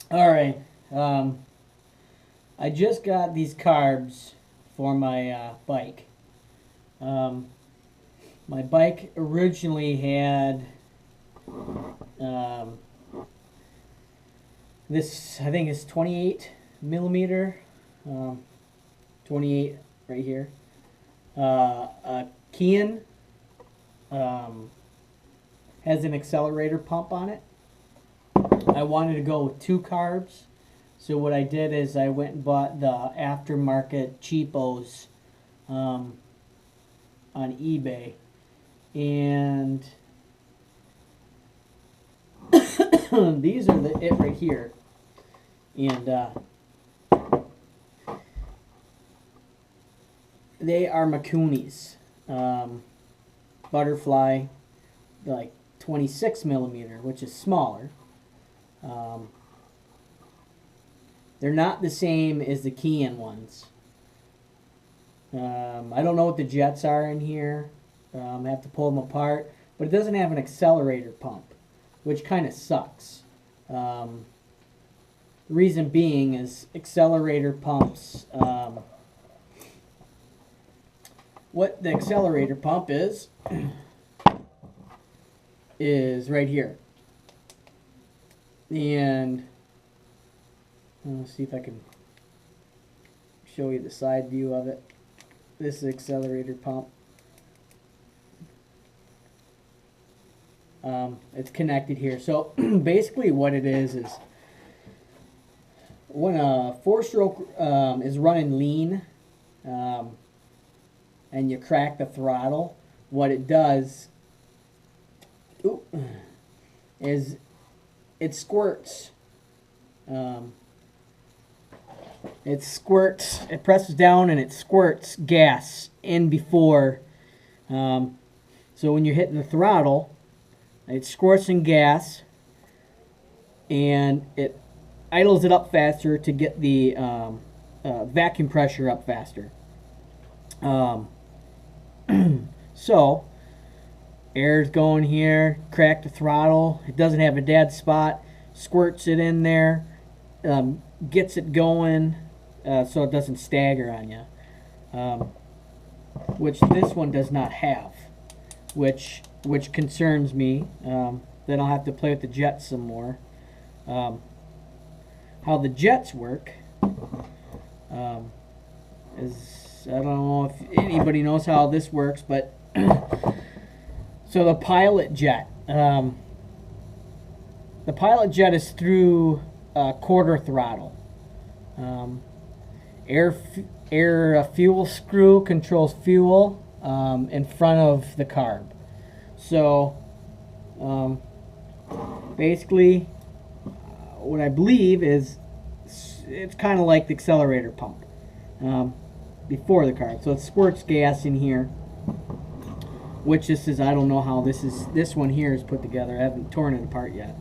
All right. I just got these carbs for my bike. Um, my bike originally had um, this, I think it's 28 millimeter, um, 28 right here. A Keihin um, has an accelerator pump on it. I wanted to go with two carbs. So what I did is I went and bought the aftermarket cheapos um, on eBay, and these are it right here, and they are Mikunis, butterfly, like 26 millimeter, which is smaller. Um, they're not the same as the Keihin ones. I don't know what the jets are in here. I have to pull them apart, but it doesn't have an accelerator pump, which kind of sucks. The reason being is accelerator pumps. What the accelerator pump is right here, and let's see if I can show you the side view of it. This is accelerator pump. It's connected here. So basically what it is when a four-stroke is running lean and you crack the throttle, what it does is it squirts. It presses down and it squirts gas in before. So when you're hitting the throttle, it squirts in gas and it idles it up faster to get the vacuum pressure up faster. So air's going here, crack the throttle, it doesn't have a dead spot, squirts it in there, gets it going so it doesn't stagger on you, which this one does not have, which concerns me. Then I'll have to play with the jets some more. How the jets work is, I don't know if anybody knows how this works, but so the pilot jet is through quarter throttle. Air fuel screw controls fuel in front of the carb. So basically what I believe is it's kind of like the accelerator pump before the carb. So it squirts gas in here, which this is, I don't know how this one here is put together. I haven't torn it apart yet.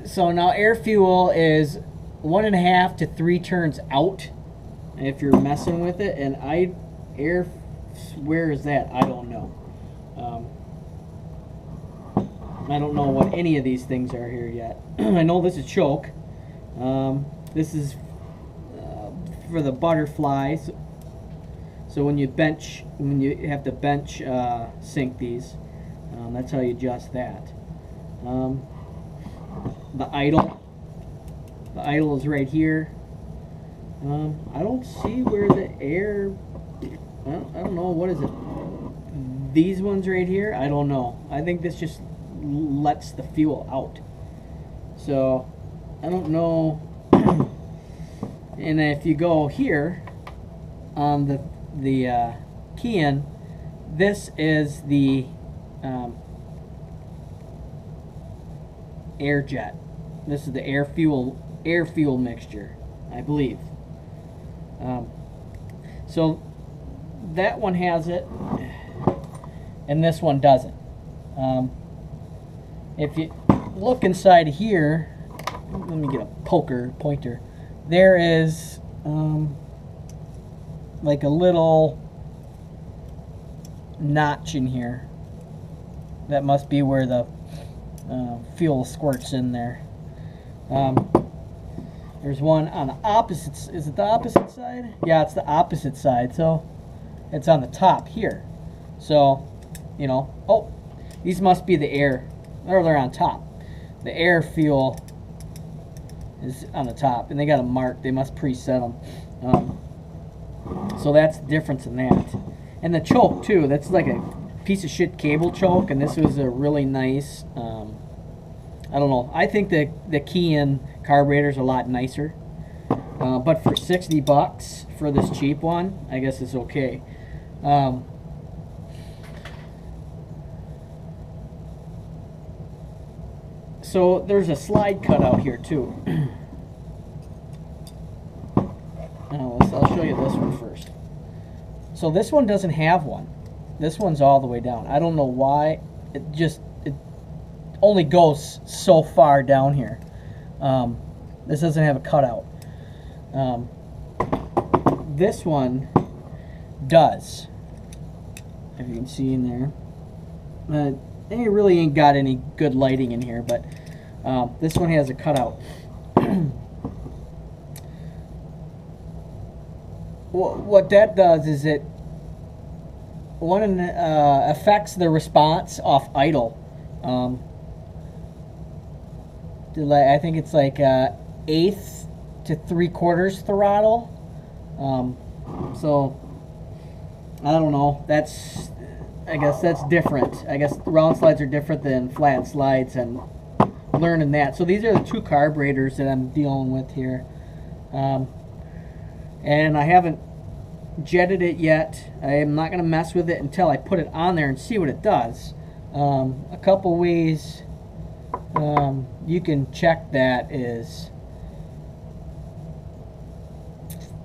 So now air fuel is 1.5 to 3 turns out if you're messing with it, and where is that? I don't know. I don't know what any of these things are here yet. I know this is choke. This is for the butterflies. So when you have to bench sink these, that's how you adjust that. The idle is right here. I don't see where the air, I don't know, what is it? These ones right here, I don't know. I think this just lets the fuel out. So I don't know. And if you go here on the Keihin, this is the air jet. This is the air fuel mixture, I believe. So that one has it, and this one doesn't. If you look inside here, let me get a pointer. There is like a little notch in here. That must be where the fuel squirts in there. There's one on the opposite. Is it the opposite side? Yeah, it's the opposite side. So it's on the top here. So, you know, oh, these must be the air, or they're on top. The air fuel is on the top, and they got a mark. They must preset them. So that's the difference in that. And the choke too. That's like a piece of shit cable choke, and this was a really nice. I don't know. I think the Keihin carburetor's a lot nicer, but for $60 for this cheap one, I guess it's okay. So there's a slide cut out here too. I'll show you this one first. So this one doesn't have one. This one's all the way down. I don't know why. It only goes so far down here. This doesn't have a cutout. This one does, if you can see in there. It really ain't got any good lighting in here, but this one has a cutout. What that does is it affects the response off idle. I think it's like 1/8 to 3/4 throttle. So I don't know. I guess that's different. I guess round slides are different than flat slides, and learning that. So these are the two carburetors that I'm dealing with here. And I haven't jetted it yet. I am not going to mess with it until I put it on there and see what it does. A couple ways you can check that is,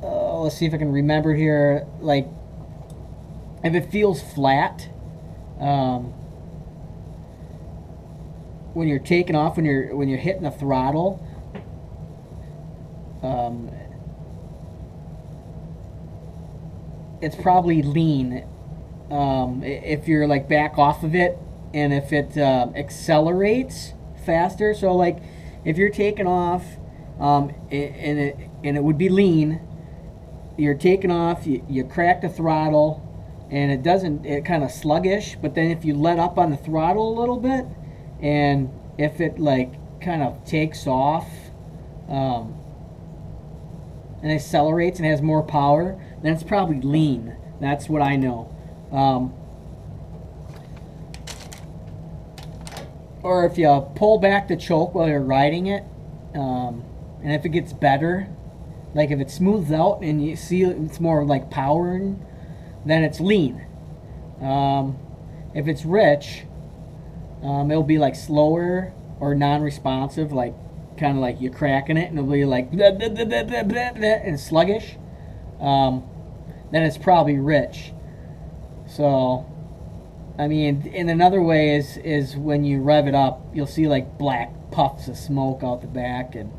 let's see if I can remember here, like if it feels flat when you're taking off, when you're hitting the throttle, it's probably lean. If you're like back off of it, and if it accelerates faster, so like if you're taking off and it would be lean, you're taking off, you crack the throttle, and it kind of sluggish, but then if you let up on the throttle a little bit, and if it like kind of takes off and accelerates and has more power, then it's probably lean. That's what I know. Or if you pull back the choke while you're riding it, and if it gets better, like if it smooths out and you see it's more like powering, then it's lean. If it's rich, it'll be like slower or non-responsive, like kind of like you're cracking it, and it'll be like blah, blah, blah, blah, blah, blah, blah, and sluggish. Then it's probably rich. So, I mean, and another way is when you rev it up, you'll see like black puffs of smoke out the back, and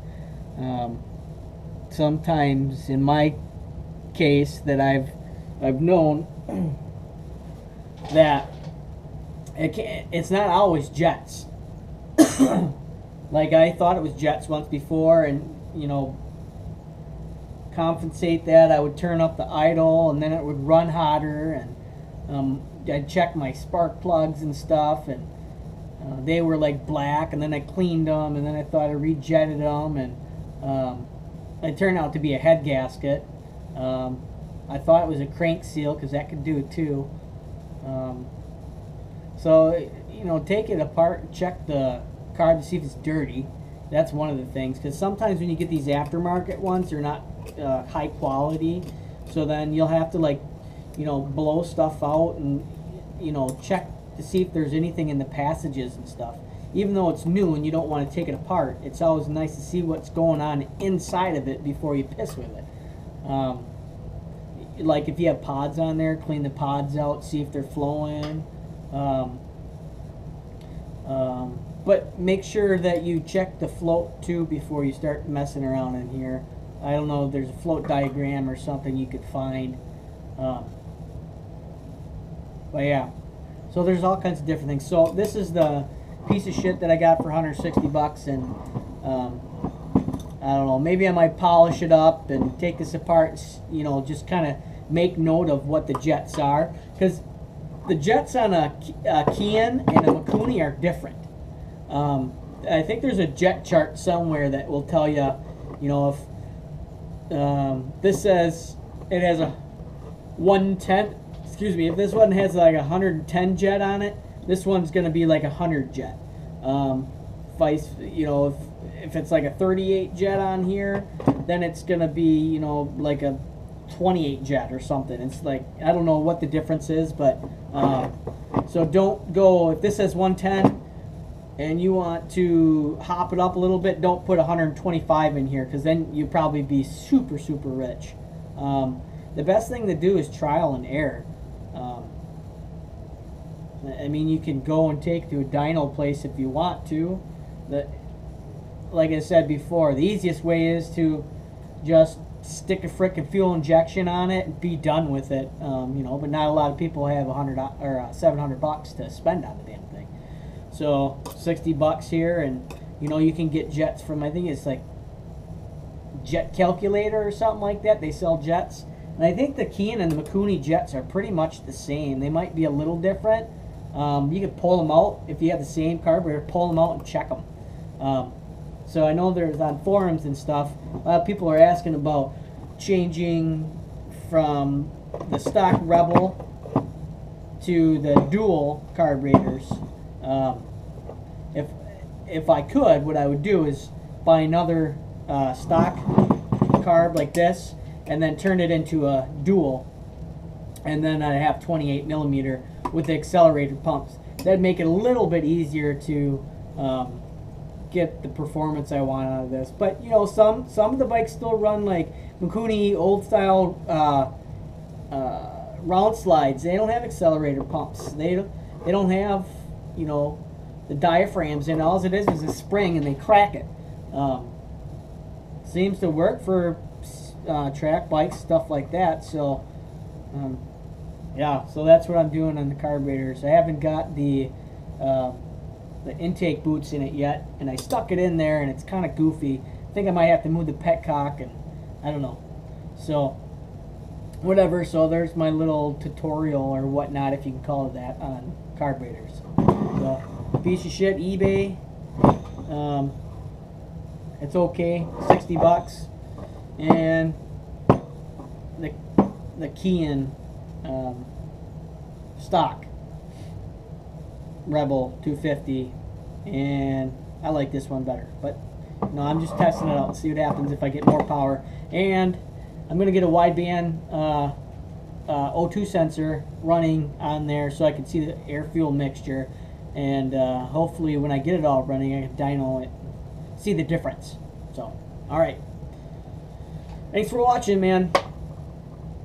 sometimes in my case that I've known that it's not always jets. Like I thought it was jets once before, and compensate that, I would turn up the idle, and then it would run hotter, and I'd check my spark plugs and stuff, and they were like black, and then I cleaned them, and then I thought I rejetted them, and it turned out to be a head gasket. I thought it was a crank seal, because that could do it too. So take it apart and check the carb to see if it's dirty. That's one of the things, because sometimes when you get these aftermarket ones, they're not high quality, so then you'll have to like blow stuff out and check to see if there's anything in the passages and stuff. Even though it's new and you don't want to take it apart, it's always nice to see what's going on inside of it before you piss with it. Like if you have pods on there, clean the pods out, see if they're flowing. But make sure that you check the float too before you start messing around in here. I don't know if there's a float diagram or something you could find. But yeah, So there's all kinds of different things. So this is the piece of shit that I got for 160 bucks, and I don't know, maybe I might polish it up and take this apart, you know, just kind of make note of what the jets are, because the jets on a Keihin and a Mikuni are different. I think there's a jet chart somewhere that will tell you, you know, if this says it has a 110, excuse me, if this one has like a 110 jet on it, this one's going to be like a 100 jet. Vice, you know, if it's like a 38 jet on here, then it's going to be, you know, like a 28 jet or something. It's like, I don't know what the difference is, but so don't go, if this says 110 and you want to hop it up a little bit, don't put 125 in here, because then you'll probably be super, super rich. The best thing to do is trial and error. I mean, you can go and take to a dyno place if you want to. Like I said before, the easiest way is to just stick a frickin' fuel injection on it and be done with it. You know, but not a lot of people have 100 or 700 bucks to spend on the damn thing. So 60 bucks here, and you know, you can get jets from, I think it's like Jet Calculator or something like that. They sell jets, and I think the Keihin and the Mikuni jets are pretty much the same. They might be a little different. You can pull them out if you have the same carburetor. Pull them out and check them. So I know there's on forums and stuff, a lot of people are asking about changing from the stock Rebel to the dual carburetors. If I could, what I would do is buy another stock carb like this, and then turn it into a dual, and then I have 28 millimeter with the accelerator pumps. That'd make it a little bit easier to get the performance I want out of this. But you know, some of the bikes still run like Mikuni old style round slides. They don't have accelerator pumps. They don't have, you know, the diaphragms, and all it is a spring, and they crack it. Seems to work for track bikes, stuff like that. So yeah, so that's what I'm doing on the carburetors. I haven't got the intake boots in it yet, and I stuck it in there, and it's kind of goofy. I think I might have to move the petcock, and I don't know. So whatever. So there's my little tutorial or whatnot, if you can call it that, on carburetors. So piece of shit eBay. It's okay, 60 bucks, and the Keihin stock Rebel 250, and I like this one better. But no, I'm just testing it out, see what happens if I get more power. And I'm gonna get a wideband O2 sensor running on there so I can see the air fuel mixture, and hopefully when I get it all running, I can dyno it, see the difference. So, all right. Thanks for watching, man.